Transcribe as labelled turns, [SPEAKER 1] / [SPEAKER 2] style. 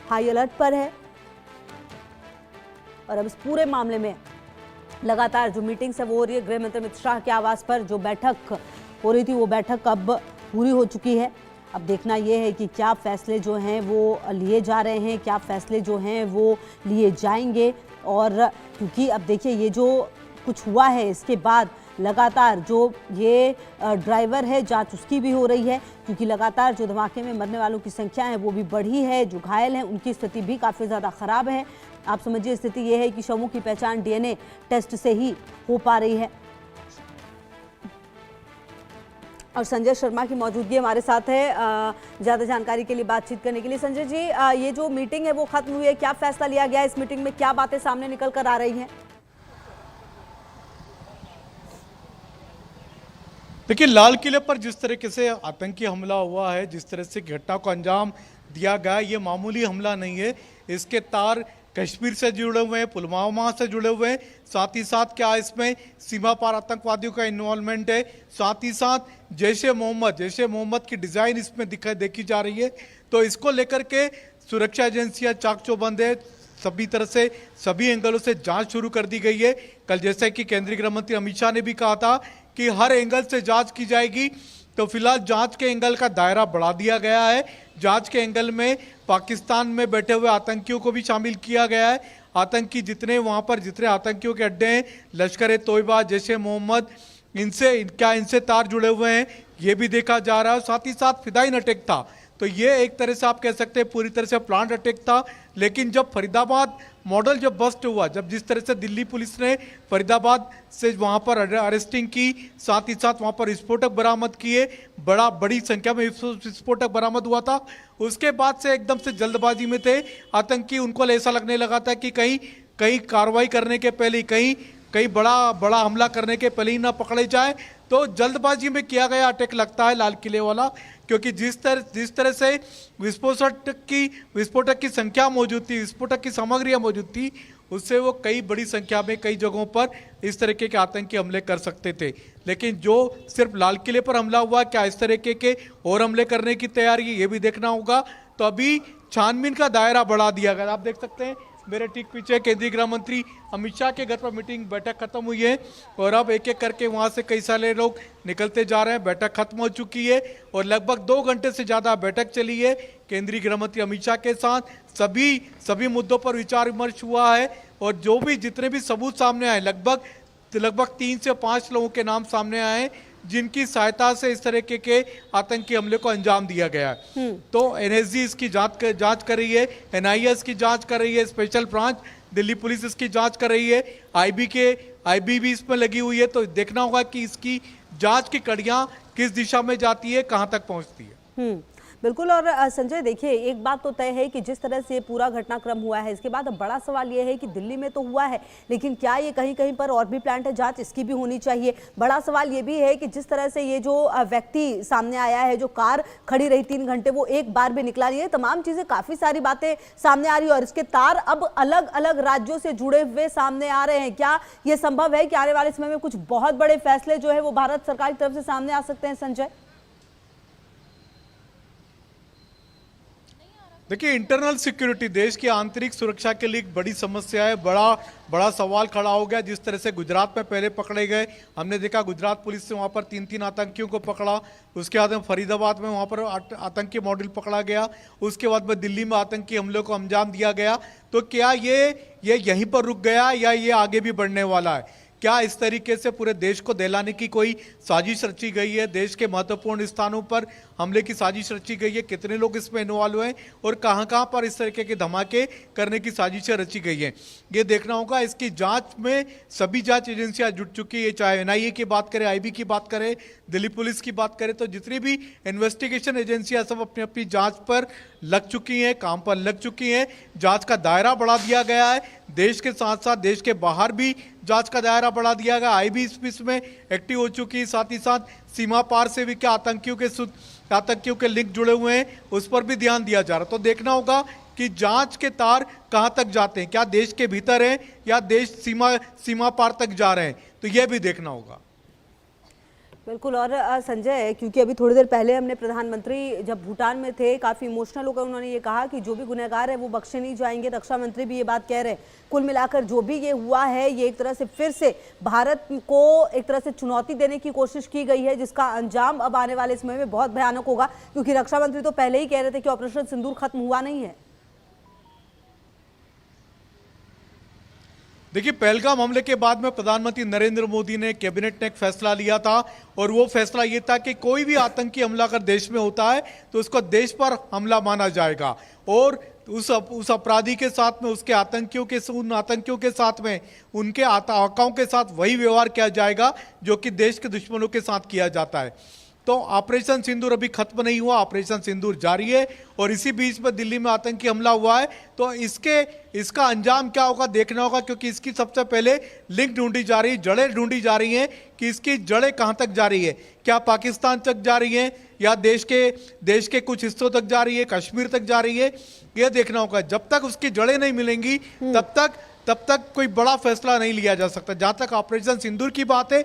[SPEAKER 1] High alert पर है और अब इस पूरे मामले में लगातार जो मीटिंग्स है वो हो रही है। गृह मंत्री अमित शाह के आवास पर जो बैठक हो रही थी वो बैठक अब पूरी हो चुकी है। अब देखना यह है कि क्या फैसले जो हैं वो लिए जा रहे हैं, क्या फैसले जो हैं वो लिए जाएंगे। और क्योंकि अब देखिए ये जो कुछ हुआ है इसके बाद लगातार जो ये ड्राइवर है जांच उसकी भी हो रही है, क्योंकि लगातार जो धमाके में मरने वालों की संख्या है वो भी बढ़ी है। जो घायल हैं उनकी स्थिति भी काफ़ी ज़्यादा ख़राब है। आप समझिए स्थिति ये है कि शवों की पहचान डीएनए टेस्ट से ही हो पा रही है। और संजय शर्मा की मौजूदगी हमारे साथ है ज़्यादा जानकारी के लिए बातचीत करने के लिए। संजय जी, ये जो मीटिंग है वो खत्म हुई है, क्या फैसला लिया गया इस मीटिंग में, क्या बातें सामने निकल कर आ रही हैं?
[SPEAKER 2] देखिए, लाल किले पर जिस तरीके से आतंकी हमला हुआ है, जिस तरह से घटना को अंजाम दिया गया, ये मामूली हमला नहीं है। इसके तार कश्मीर से जुड़े हुए हैं, पुलवामा से जुड़े हुए हैं। साथ ही साथ क्या इसमें सीमा पार आतंकवादियों का इन्वॉल्वमेंट है। साथ ही साथ जैश ए मोहम्मद की डिज़ाइन इसमें देखी जा रही है। तो इसको लेकर के सुरक्षा एजेंसियां चाक चौबंद है। सभी तरह से सभी एंगलों से जांच शुरू कर दी गई है। कल जैसे कि केंद्रीय गृह मंत्री अमित शाह ने भी कहा था कि हर एंगल से जांच की जाएगी, तो फिलहाल जांच के एंगल का दायरा बढ़ा दिया गया है। जांच के एंगल में पाकिस्तान में बैठे हुए आतंकियों को भी शामिल किया गया है। आतंकी वहां पर जितने आतंकियों के अड्डे हैं, लश्कर ए तोयबा, जैश ए मोहम्मद, इनसे तार जुड़े हुए हैं, ये भी देखा जा रहा है। साथ ही साथ फिदाइन अटैक था, तो ये एक तरह से आप कह सकते हैं पूरी तरह से प्लान्ड अटैक था। लेकिन जब फरीदाबाद मॉडल जब बस्ट हुआ, जब जिस तरह से दिल्ली पुलिस ने फरीदाबाद से वहां पर अरेस्टिंग की, साथ ही साथ वहां पर विस्फोटक बरामद किए, बड़ी संख्या में विस्फोटक बरामद हुआ था। उसके बाद से एकदम से जल्दबाजी में थे आतंकी। उनको ऐसा लगने लगा था कि कहीं कार्रवाई करने के पहले, कहीं बड़ा हमला करने के पहले ही ना पकड़े जाए। तो जल्दबाजी में किया गया अटैक लगता है लाल किले वाला, क्योंकि जिस तरह से विस्फोटक की संख्या मौजूद थी, विस्फोटक की सामग्रियां मौजूद थी, उससे वो कई बड़ी संख्या में कई जगहों पर इस तरीके के आतंकी हमले कर सकते थे। लेकिन जो सिर्फ लाल किले पर हमला हुआ, क्या इस तरीके के और हमले करने की तैयारी है, ये भी देखना होगा। तो अभी छानबीन का दायरा बढ़ा दिया गया। आप देख सकते हैं मेरे ठीक पीछे केंद्रीय गृह मंत्री अमित शाह के घर पर बैठक खत्म हुई है और अब एक एक करके वहां से कई सारे लोग निकलते जा रहे हैं। बैठक खत्म हो चुकी है और लगभग 2 घंटे से ज्यादा बैठक चली है केंद्रीय गृह मंत्री अमित शाह के साथ। सभी मुद्दों पर विचार विमर्श हुआ है और जो भी जितने भी सबूत सामने आए, लगभग 3 से 5 लोगों के नाम सामने आए जिनकी सहायता से इस तरह के आतंकी हमले को अंजाम दिया गया है। तो एनएसजी इसकी जांच कर रही है, एनआईए इसकी जांच कर रही है, स्पेशल ब्रांच दिल्ली पुलिस इसकी जांच कर रही है, आईबी भी इसमें लगी हुई है। तो देखना होगा कि इसकी जांच की कड़ियां किस दिशा में जाती है, कहां तक पहुंचती है।
[SPEAKER 1] बिल्कुल। और संजय देखिए, एक बात तो तय है कि जिस तरह से पूरा घटनाक्रम हुआ है, इसके बाद अब बड़ा सवाल यह है कि दिल्ली में तो हुआ है, लेकिन क्या ये कहीं कहीं पर और भी प्लांट है, जांच इसकी भी होनी चाहिए। बड़ा सवाल ये भी है कि जिस तरह से ये जो व्यक्ति सामने आया है, जो कार खड़ी रही 3 घंटे, वो एक बार भी निकला नहीं है। तमाम चीजें, काफी सारी बातें सामने आ रही है और इसके तार अब अलग अलग राज्यों से जुड़े हुए सामने आ रहे हैं। क्या ये संभव है कि आने वाले समय में कुछ बहुत बड़े फैसले जो है वो भारत सरकार की तरफ से सामने आ सकते हैं? संजय,
[SPEAKER 2] देखिए, इंटरनल सिक्योरिटी, देश की आंतरिक सुरक्षा के लिए एक बड़ी समस्या है। बड़ा सवाल खड़ा हो गया। जिस तरह से गुजरात में पहले पकड़े गए, हमने देखा गुजरात पुलिस से वहां पर 3 आतंकियों को पकड़ा। उसके बाद में फरीदाबाद में वहां पर आतंकी मॉडल पकड़ा गया। उसके बाद में दिल्ली में आतंकी हमलों को अंजाम दिया गया। तो क्या ये यहीं पर रुक गया या ये आगे भी बढ़ने वाला है? क्या इस तरीके से पूरे देश को दहलाने की कोई साजिश रची गई है? देश के महत्वपूर्ण स्थानों पर हमले की साजिश रची गई है? कितने लोग इसमें इन्वॉल्व हैं और कहां पर इस तरीके के धमाके करने की साजिशें रची गई हैं, ये देखना होगा। इसकी जांच में सभी जांच एजेंसियां जुट चुकी है, चाहे एनआईए की बात करें, आईबी की बात करें, दिल्ली पुलिस की बात करें। तो जितनी भी इन्वेस्टिगेशन एजेंसियां सब अपनी अपनी जांच पर लग चुकी हैं, काम पर लग चुकी हैं। जांच का दायरा बढ़ा दिया गया है। देश के साथ साथ देश के बाहर भी जांच का दायरा बढ़ा दिया गया। आईबी इसमें एक्टिव हो चुकी है। साथ ही साथ सीमा पार से भी क्या आतंकियों के लिंक जुड़े हुए हैं, उस पर भी ध्यान दिया जा रहा है। तो देखना होगा कि जांच के तार कहां तक जाते हैं, क्या देश के भीतर हैं या देश सीमा पार तक जा रहे हैं, तो यह भी देखना होगा।
[SPEAKER 1] बिल्कुल। और संजय, क्योंकि अभी थोड़ी देर पहले हमने प्रधानमंत्री जब भूटान में थे काफ़ी इमोशनल होकर उन्होंने ये कहा कि जो भी गुनहगार है वो बख्शे नहीं जाएंगे। रक्षा मंत्री भी ये बात कह रहे हैं। कुल मिलाकर जो भी ये हुआ है, ये एक तरह से फिर से भारत को एक तरह से चुनौती देने की कोशिश की गई है, जिसका अंजाम अब आने वाले समय में बहुत भयानक होगा। क्योंकि रक्षा मंत्री तो पहले ही कह रहे थे कि ऑपरेशन सिंदूर खत्म हुआ नहीं है।
[SPEAKER 2] देखिए, पहलगाम हमले के बाद में प्रधानमंत्री नरेंद्र मोदी ने कैबिनेट ने एक फैसला लिया था और वो फैसला ये था कि कोई भी आतंकी हमला अगर देश में होता है तो उसको देश पर हमला माना जाएगा और उस अपराधी के साथ में उसके उन आतंकियों के साथ में उनके आकाओं के साथ वही व्यवहार किया जाएगा जो कि देश के दुश्मनों के साथ किया जाता है। तो ऑपरेशन सिंदूर अभी खत्म नहीं हुआ, ऑपरेशन सिंदूर जारी है और इसी बीच में दिल्ली में आतंकी हमला हुआ है। तो इसका अंजाम क्या होगा देखना होगा, क्योंकि इसकी सबसे पहले लिंक ढूंढी जा रही है, जड़ें ढूंढी जा रही हैं कि इसकी जड़ें कहां तक जा रही है। क्या पाकिस्तान तक जा रही है या देश के कुछ हिस्सों तक जा रही है, कश्मीर तक जा रही है, यह देखना होगा। जब तक उसकी जड़ें नहीं मिलेंगी तब तक कोई बड़ा फैसला नहीं लिया जा सकता। जहां तक ऑपरेशन सिंदूर की बात है